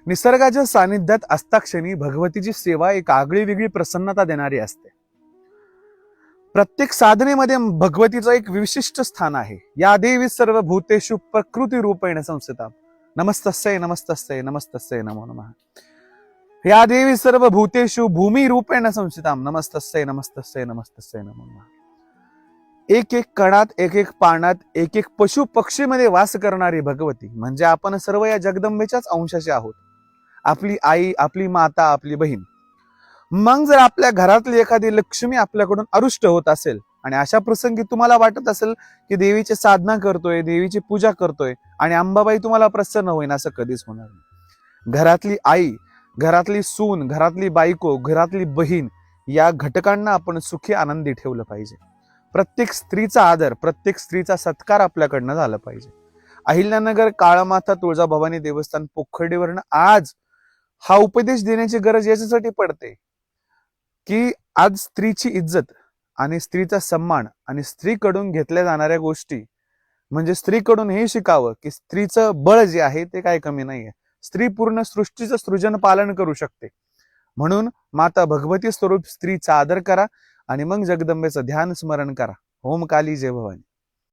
निसर्गाच्या सानिध्यात असताक्षणी भगवतीची सेवा एक आगळी वेगळी प्रसन्नता देणारी असते. प्रत्येक साधनेमध्ये भगवतीचं एक विशिष्ट स्थान आहे. या देवी सर्व भूतेषु प्रकृती रूपेण संस्थिता. नमस्तस्यै नमस्तस्यै नमस्तस्यै नमो नमः. या देवी सर्व भूतेषु भूमी रूपेण संस्थिता. नमस्तस्यै नमस्तस्यै नमस्तस्यै नमो नमः. एक एक कणात, एक एक पानात, एक एक पशु पक्षीमध्ये वास करणारी भगवती म्हणजे आपण सर्व या जगदंबेच्याच अंशाचे आहोत. आपली आई, आपली माता, आपली बहीण. मग जर आपल्या घरातली एखादी लक्ष्मी आपल्याकडून अरुष्ट होत असेल आणि अशा प्रसंगी तुम्हाला वाटत असेल की देवीची साधना करतोय, देवीची पूजा करतोय आणि अंबाबाई तुम्हाला प्रसन्न होईन, असं कधीच होणार नाही. घरातली आई, घरातली सून, घरातली बायको, घरातली बहीण या घटकांना आपण सुखी आनंदी ठेवलं पाहिजे. प्रत्येक स्त्रीचा आदर, प्रत्येक स्त्रीचा सत्कार आपल्याकडनं झाला पाहिजे. अहिल्यानगर काळामाता तुळजाभवानी देवस्थान पोखर्डीवरनं आज हा उपदेश देण्याची गरज याच्यासाठी पडते की आज स्त्रीची इज्जत आणि स्त्रीचा सन्मान आणि स्त्रीकडून घेतल्या जाणाऱ्या गोष्टी म्हणजे स्त्रीकडून हे शिकावं की स्त्रीचं बळ जे आहे ते काय कमी नाहीये. स्त्री पूर्ण सृष्टीचं सृजन पालन करू शकते. म्हणून माता भगवती स्वरूप स्त्रीचा आदर करा आणि मग जगदंबेचं ध्यान स्मरण करा. ओम काली जय भवानी.